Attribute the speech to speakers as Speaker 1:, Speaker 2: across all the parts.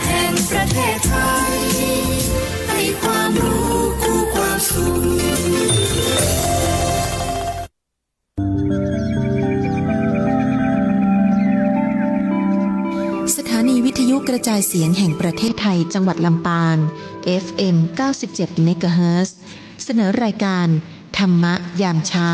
Speaker 1: แห่งประเทศไทยให้ความรู้คู่ความสุข
Speaker 2: สถานีวิทยุกระจายเสียงแห่งประเทศไทยจังหวัดลำปาง FM 97 เมกะเฮิรตซ์เสนอรายการธรรมะยามเช้า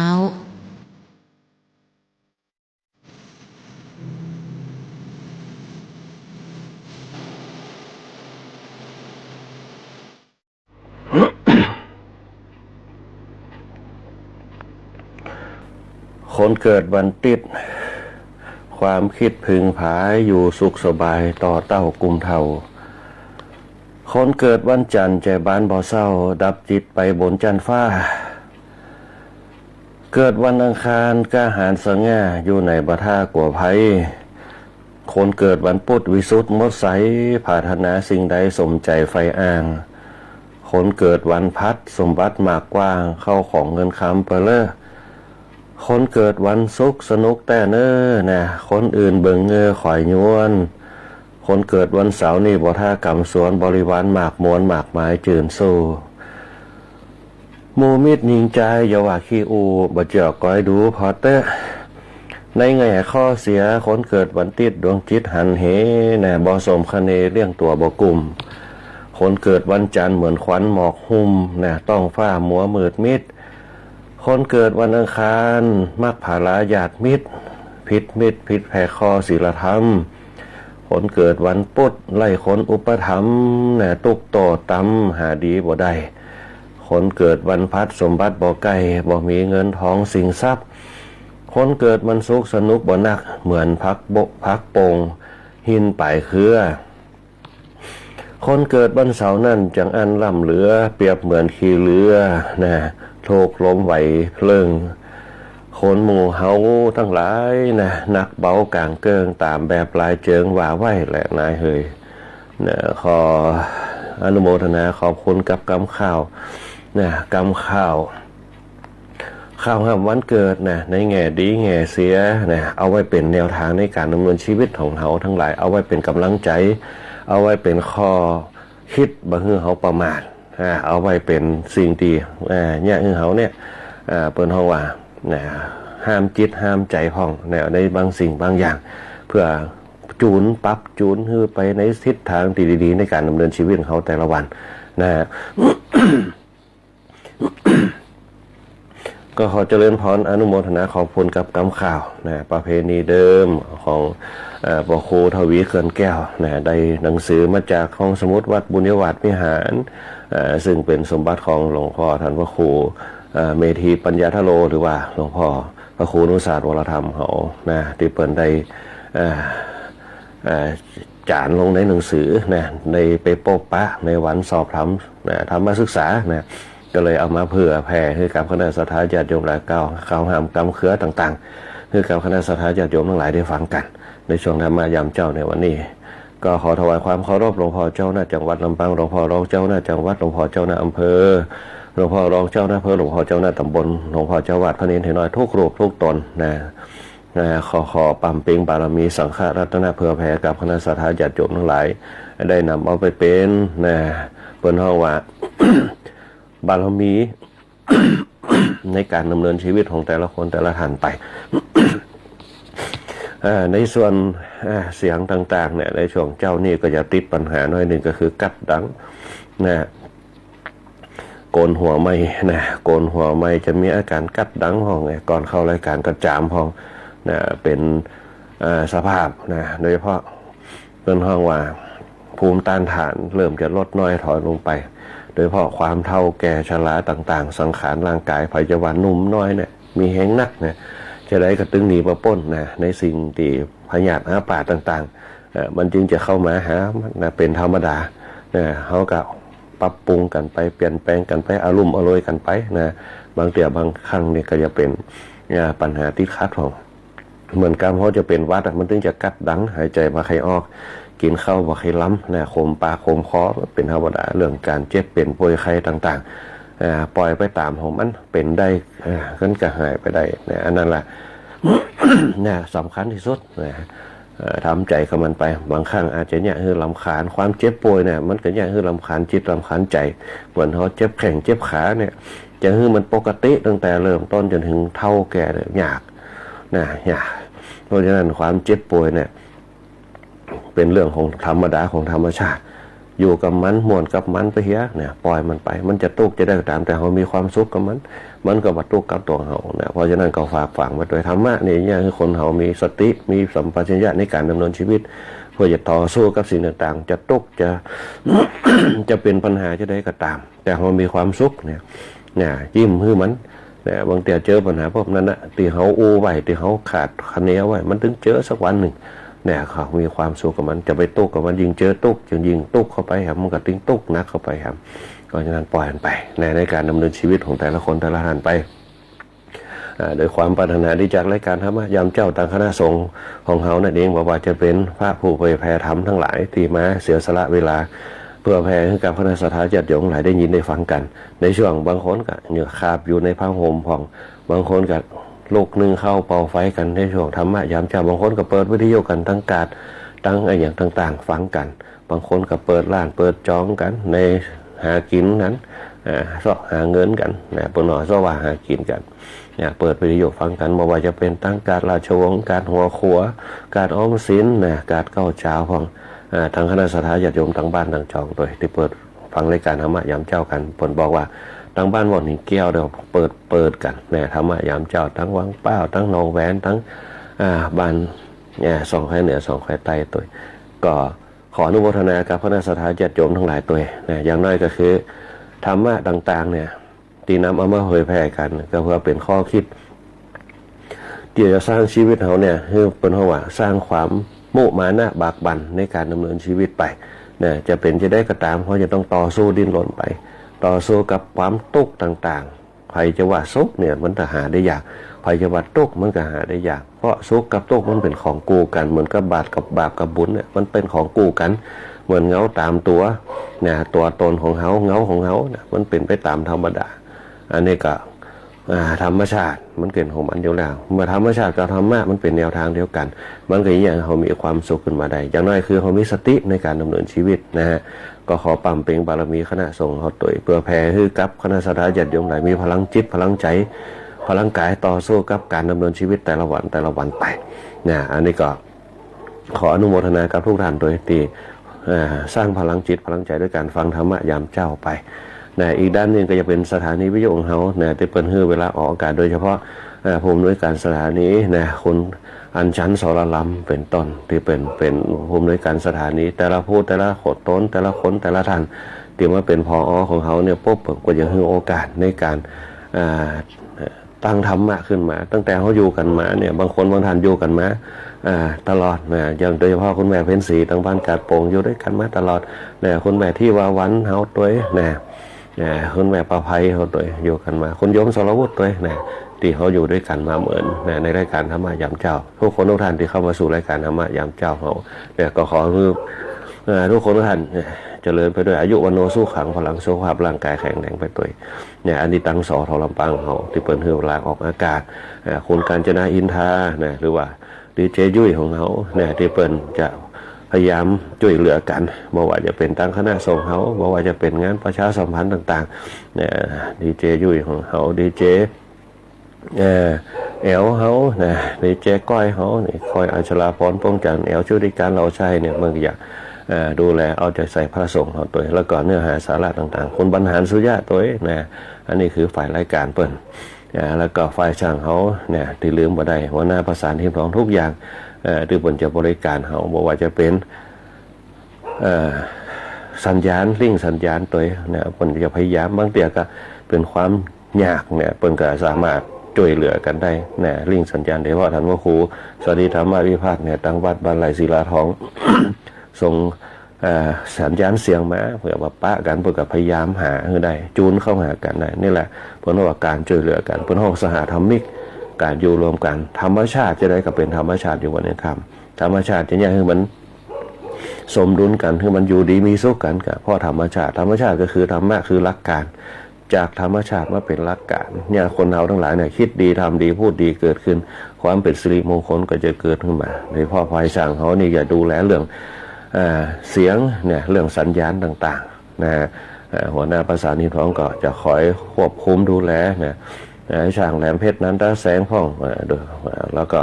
Speaker 3: คนเกิดวันติดความคิดพึงผาอยู่สุขสบายต่อเต้ากุมเท่าคนเกิดวันจันทร์ใจบ้านบ่เศร้าดับจิตไปบนจันฟ้าเกิดวันอังคารกล้าหาญสง่าอยู่ในบ่ท่ากลัวภัยคนเกิดวันพุธวิสุทธิ์หมดใสปรารถนาสิ่งใดสมใจไฟอ้างคนเกิดวันพัดสมบัติมากกว้างเข้าของเงินคำเปรอคนเกิดวันศุกร์สนุกแต่เน้อนะคนอื่นเบิ่งเงอข่อยยวนคนเกิดวันเสาร์นี่บ่ท่ากำสวนบริวารหมากมวนหมากไม้จืนสู้มูมิดยิงใจอย่าว่าขี้อูบ่เจาะก้อยดูพอเตอในแง่ข้อเสียคนเกิดวันติดดวงจิตหันเหแน่บ่สมคะเนเลี้ยงตัวบ่กลุ่มคนเกิดวันจันทร์เหมือนควันหมอกหุ้มนะต้องฟ้ามัวมืดมิดคนเกิดวันอังคารมักผาลาญาติมิตรพิษมิตรพิษแผ่คอศีลธรรมคนเกิดวันพุธไล่คนอุปถัมภ์นะตุกโตตำหาดีบ่ได้คนเกิดวันพัดสมบัติบ่ไกลบ่มีเงินทองสิงทรัพย์คนเกิดวันศุกร์สนุกบ่นักเหมือนพักโป่งหินป่ายเครือคนเกิดวันเสาร์นั่นจังอันล่ำเหลือเปรียบเหมือนขี้เรือนะโลกลมไหวเพลิงคนหมู่เฮาทั้งหลายนะนักเบากลางเกิงตามแบบลายเจิงว่าไหวแหละนายเฮยนะขออนุโมทนาขอบคุณกับกำข่าวนะกำข่าวห้ามวันเกิดนะในแง่ดีแง่เสียนะเอาไว้เป็นแนวทางในการดำเนินชีวิตของเฮาทั้งหลายเอาไว้เป็นกำลังใจเอาไว้เป็นข้อคิดบ่ให้เฮาประมาทเอาไว้เป็นสิ่งที่เนี่ยเฮาเนี่ยเปิ้นเฮาว่าห้ามจิตห้ามใจของในบางสิ่งบางอย่างเพื่อจูนปรับจูนให้ไปในทิศทางที่ดีๆในการดำเนินชีวิตของเขาแต่ละวันนะฮะ ก็ขอเจริญพรอนุโมทนาขอบคุณกับกำข่าวนะประเพณีเดิมของพระครูทวีเขื่อนแก้วนะได้หนังสือมาจากห้องสมุดวัดบุญยวาสวิหารซึ่งเป็นสมบัติของหลวงพ่อท่านพระครูเมธีปัญญาทโลหรือว่าหลวงพ่อพระครูนุศาสตร์วรธรรมเขานะที่เปิดได้จานลงในหนังสือนะในไปโป๊ะปะในวันสอบธรรมศึกษานะก็เลยเอามาเผื่อแผ่ให้กับคณะสัตยาญาติโยมหลายข่าวหามกำเครือต่างๆให้กับคณะสัตยาญาติโยมทั้งหลายได้ฟังกันในช่วงธรรมยามเจ้าในวันนี้ก็ขอถวายความเคารพหลวงพ่อเจ้าหน้าจังหวัดลำปางหลวงพ่อรองเจ้าหน้าจังหวัดหลวงพ่อเจ้าหน้าอำเภอหลวงพ่อรองเจ้าหน้าอำเภอหลวงพ่อเจ้าหน้าตำบลหลวงพ่อเจ้าวัดพระเนรเถรน้อยทุกรูปทุกตนขอปั๊มเป่งบารมีสังฆรัตนะเผื่อแผ่กับคณะสัตยาญาติโยมทั้งหลายได้นำเอาไปเป็นเปิ้นเฮาว่า บารมี ในการดำเนินชีวิตของแต่ละคนแต่ละท่านไป ในส่วนเสียงต่างๆเนี่ยในช่วงเจ้านี่ก็จะติดปัญหาหน่อยหนึ่งก็คือกัดดังโกนหัวไม่โกนหัวไม่จะมีอาการกัดดังห้องก่อนเข้ารายการกระจามห้องเป็นสภาพโดยเฉพาะเป็นห้องว่าภูมิต้านทานเริ่มจะลดน้อยถอยลงไปโดยเฉพาะความเฒ่าแก่ชราต่างๆสังขารร่างกายภัยจะวันนุ่มน้อยเนี่ยมีแห้งนักจะได้กระตึงหนีมาป้นในสิ่งที่พยาธิอาปาต่างๆมันจึงจะเข้ามาหาเป็นธรรมดาเขาก็ปรับปรุงกันไปเปลี่ยนแปลงกันไปอารมณ์อร่อยกันไปบางเดี๋ยวบางครั้งเนี่ยก็จะเป็นปัญหาที่คัดของเหมือนกันเพราะจะเป็นวัดมันถึงจะกัดดังหายใจมาใครออกกินข้าวบ่ใครล้ำโคมปากโคมคอเป็นธรรมดาเรื่องการเจ็บเป็นป่วยไข้ต่างๆปล่อยไปตามของมันเป็นได้ก็หายไปได้อันนั้นแหละ สำคัญที่สุด ทำใจกับมันไปบางครั้งอาจจะเนี่ยคือลำคาญความเจ็บป่วยเนี่ยมันก็เนี่ยคือลำคาญจิตลำคาญใจเหมือนเขาเจ็บแข้งเจ็บขาเนี่ยจะคือมันปกติตั้งแต่เริ่มต้นจนถึงเท่าแก่เนี่ยยากเพราะฉะนั้นความเจ็บป่วยเนี่ยเป็นเรื่องของธรรมดาของธรรมชาติอยู่กับมันม่วนกับมันไปเฮียเนี่ยปล่อยมันไปมันจะตุกจะได้ก็ตามแต่เขามีความสุขกับมันก็บัดตุกกับตัวเขาเนี่ยเพราะฉะนั้นก็ฝากฝังมาโดยธรรมะเนี่ยคือคนเขามีสติมีสัมปชัญญะในการดำเนินชีวิตเพื่อจะต่อสู้กับสิ่งต่างๆจะตุกจะ จะเป็นปัญหาจะได้ก็ตามแต่เขามีความสุขเนี่ยยิ้มคือมันเนี่ยบางทีเจอปัญหาพวกนั้นนะที่เขาอู้ไว้ที่เขาขาดคะแนนไว้มันถึงเจอสักวันหนึ่งเนี่ยเขามีความสุขกับมันจะไปตุกกับมันยิงเจอตุกยิงตุกเข้าไปครับมันก็ติ้งตุกนักเข้าไปครับเพราะฉะนั้นปล่อยมันไปในการดำเนินชีวิตของแต่ละคนแต่ละท่านไปโดยความปรารถนาดีจากรายการธรรมะยามเจ้าต่างคณะสงฆ์ของเขานั่นเองว่าจะเป็นพระผู้เผยแผ่ธรรมทั้งหลายที่มาเสียสละเวลาเพื่อแผ่ให้กับคณะสัตยาญาติโยมหลายได้ยินได้ฟังกันในช่วงบางคนก็เหงื่อคาบอยู่ในผ้าห่มผ่องบางคนก็ลูกนึงเข้าเป่าไฟกันในช่วงธรรมะยามเช้าบางคนก็เปิดวิทยุกันตั้งการตั้งอะไรอย่างต่างๆฟังกันบางคนก็เปิดร้านเปิดจองกันในหากินนั้นหาเงินกันนะปนอว่าหากินกันเนี่ยเปิดวิทยุฟังกันไม่ว่าจะเป็นตั้งการราชวงศ์การหัวขัวการออมสินนะการเก้าเช้าของทางคณะสัตยาญาติโยมทั้งบ้านทั้งจองตัวที่เปิดฟังรายการธรรมะยามเช้ากันผลบอกว่าทั้งบ้านวันนี้แก้วเดี๋ยวเปิดกันเนี่ยธรรมะยามเช้าทั้งวังเป้าทั้งนองแหวนทั้งบ้านเนี่ยสองไข่เหนือสองไข่ใต้ตัวก็ขออนุโมทนากับคณะสัตยาญาติโยมทั้งหลายตัวเนี่ยอย่างน้อยก็คือธรรมะต่างๆเนี่ยที่นำเอามาเผยแพร่กันก็เพื่อเป็นข้อคิดที่จะสร้างชีวิตเขาเนี่ยคือเป็นเพราะว่าสร้างความมุมานะบากบั่นในการดำเนินชีวิตไปเนี่ยจะเป็นจะได้ก็ตามเพราะจะต้องต่อสู้ดิ้นรนไปต่อสู้กับความทุกข์ต่างๆใครจะว่าสุขเนี่ยมันจะหาได้ยากใครจะว่าทุกข์มันก็หาได้ยากเพราะสุขกับทุกข์มันเป็นของกูกันเหมือนกับบาปกับบาปกับบุญเนี่ยมันเป็นของกูกันเหมือนเงาตามตัวเนี่ยตัวตนของเขาเงาของเขาเนี่ยมันเป็นไปตามธรรมดาอันนี้ก็ธรรมชาติมันเกิดของมันอยู่แล้วเมื่อธรรมชาติกับธรรมะมันเป็นแนวทางเดียวกันมันก็อย่างเขามีความสุขขึ้นมาได้อย่างน้อยคือเขามีสติในการดำเนินชีวิตนะฮะก็ขอปั๊มเป่งบารมีคณะสงฆ์เขาตัวเพื่อแผ่ให้กับคณะสัตยาญาติโยมหลายมีพลังจิตพลังใจพลังกายต่อสู้กับการดำเนินชีวิตแต่ละวันไปนะอันนี้ก็ขออนุโมทนากับทุกท่านโดยที่สร้างพลังจิตพลังใจด้วยการฟังธรรมะยามเช้าไปนะอีกด้านหนึ่งก็จะเป็นสถานีวิทยุของเขานะที่เปิดให้เวลาออกอากาศโดยเฉพาะผู้อำนวยการสถานีนะคุณอัญชันสรลำเป็นต้นที่เป็นผู้อำนวยการสถานีแต่ละผู้แต่ละขดต้นแต่ละคนแต่ละท่านที่มาเป็นผอ.ของเขาเนี่ยปุ๊บก็จะให้โอกาสในการตั้งธรรมะขึ้นมาตั้งแต่เขาอยู่กันมาเนี่ยบางคนบางท่านอยู่กันมาตลอดนะอย่างโดยเฉพาะคุณแม่เพ็ญศรีทางบ้านกาดโป่งอยู่ด้วยกันมาตลอดนะคุณแม่ที่ว่าวันเฮาตัวนะคุณแม่ประภัยเขาตัวอยู่กันมาคุณโยมสรวุฒิตัวนะที่เขาอยู่ด้วยกันมาเหมือนนะในรายการธรรมะยามเจ้าทุกคนทุกท่านที่เข้ามาสู่รายการธรรมะยามเจ้าเขาเนี่ยก็ขอคือทุกคนทุกท่านเจริญไปด้วยอายุวันโนสู้ขังพลังสุขภาพร่างกายแข็งแรงไปตัวเนี่ยอันนี้ตั้งสอทอลำปังเขาที่เปิดเฮือกลางออกอากาศคุณกาญจนาอินทาเนี่ยหรือว่าดีเจยุ้ยของเขาเนี่ยที่เปิดจะพยายามช่วยเหลือกันบอกว่าจะเป็นตั้งคณะสงฆ์เขาบอกว่าจะเป็นงานประชาสัมพันธ์ต่างๆเนี่ยดีเจยุ้ยของเขาดีเจแอลเขาเนี่ยดีเจก้อยเขาเนี่ยคอยอัชราพรป้องกันแอลช่วยในการเราใช้เนี่ยมันอยากดูแลเอาใจใส่พระสงฆ์เขาตัวแล้วก็เนื้อหาสาระต่างๆคนบรรหารสุญญาตัวนะอันนี้คือฝ่ายรายการเปิ่นแล้วก็ฝ่ายช่างเขาเนี่ยที่ลืมบ่ได้หัวหน้าประสานทีมของทุกอย่างที่เปิ่นจะบริการเขาบอกว่าจะเป็นสัญญาณลิงสัญญาณตัวเนี่ยเปิ่นจะพยายามบางเตียก็เป็นความยากเนี่ยเปิ่นก็สามารถช่วยเหลือกันได้เนี่ยลิงสัญญาณโดยเฉพาะท่านพระครูสวัสดีธรรมวิพากษ์เนี่ยตั้งวัดบ้านไหลศิลาทอง ส่งสัญญาณเสียงมาเพื่อว่าปะกันเพื่อกับพยายามหาให้ได้จูนเข้าหากันได้นี่แหละเพราะว่าการช่วยเหลือกันเป็นห้องสหธรรมิกการอยู่รวมกันธรรมชาติจะได้กับเป็นธรรมชาติอยู่วันนี้ครับธรรมชาติจะเนี่ยคือมันสมดุลกันคือมันอยู่ดีมีสุขกันกับเพราะธรรมชาติก็คือธรรมะคือหลักการ จากธรรมชาติมาเป็นหลักการเนี่ยคนเราทั้งหลายเนี่ยคิดดีทำดีพูดดีเกิดขึ้นความเป็นสิริมงคลก็จะเกิดขึ้นมาโดยเฉพาะฝ่ายช่างเขานี่อย่าดูแลเรื่องเสียงเนี่ยเรื่องสัญญาณต่างๆนะหัวหน้าประสานนิท้องก็จะคอยควบคุมดูแลเนี่ยช่างแหลมเพชรนั้นตาแสงพ่องแล้วก็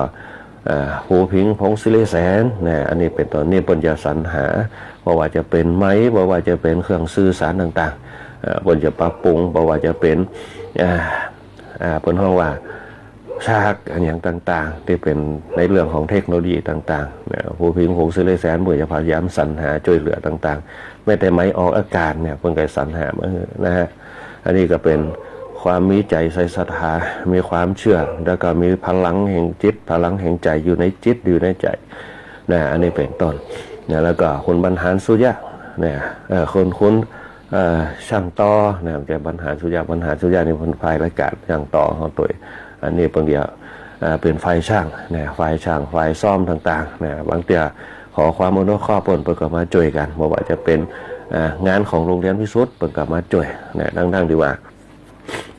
Speaker 3: ภูพิงพงศิริแสนเนี่ยอันนี้เป็นตอนนี้ปัญญาสรรหาว่าจะเป็นไม้ว่าจะเป็นเครื่องสื่อสารต่างๆปัญญาปรับปรุงว่าจะเป็นเป็นห้องว่าฉากอันอย่างต่างๆที่เป็นในเรื่องของเทคโนโลยีต่างๆผู้พิมพ์พงศิริแสนเมื่อจะพยายามสรรหาช่วยเหลือต่างๆไม่แต่ไม้ออกอากาศเนี่ยเพิ่งไปสรรหามานะฮะอันนี้ก็เป็นความมีใจใส่ศรัทธามีความเชื่อแล้วก็มีพลังแห่งจิตพลังแห่งใจอยู่ในจิตอยู่ในใจนะอันนี้เป็นต้นเนี่ยแล้วก็คุณบรรหารสุยะเนี่ยคุณช่างต่อเนี่ยจะบรรหารสุยะนี่เป็นฝ่ายรายการช่างต่อของตัวอันนี้บางเดียวเป็นฝ่ายช่างเนี่ยฝ่ายช่างฝ่ายซ่อมต่างๆเนี่ยบางเดียวขอความอนุเคราะห์ปนเปิดกับมาช่วยกันบอกว่าจะเป็นงานของโรงเรียนพิสุทธิ์เปิดกับมาช่วยเนี่ยดังๆดีว่า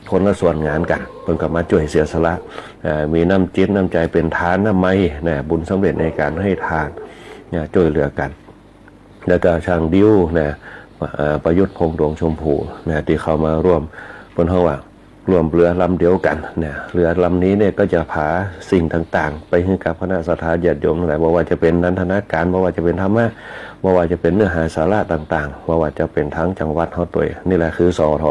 Speaker 3: คนละส่วนงานกันเปิดกับมาช่วยเสียสละมีน้ำจิตน้ำใจเป็นทานน้ำไม้เนี่ยบุญสำเร็จในการให้ทานเนี่ยช่วยเหลือกันแล้วก็ช่างดิ้วเนี่ยประยุทธ์พงษ์ดวงชมพูเนี่ยที่เข้ามาร่วมบนห้องว่ารวมเรือลำเดียวกันเนี่ยเรือลำนี้เนี่ยก็จะพาสิ่งต่างๆไปให้กับคณะสัตยาญาติโยมหลายว่าจะเป็นนันทนาการว่าจะเป็นธรรมะว่าจะเป็นเนื้อหาสาระต่างๆว่าจะเป็นทั้งจังหวัดเฮาตัวนี่แหละคือสท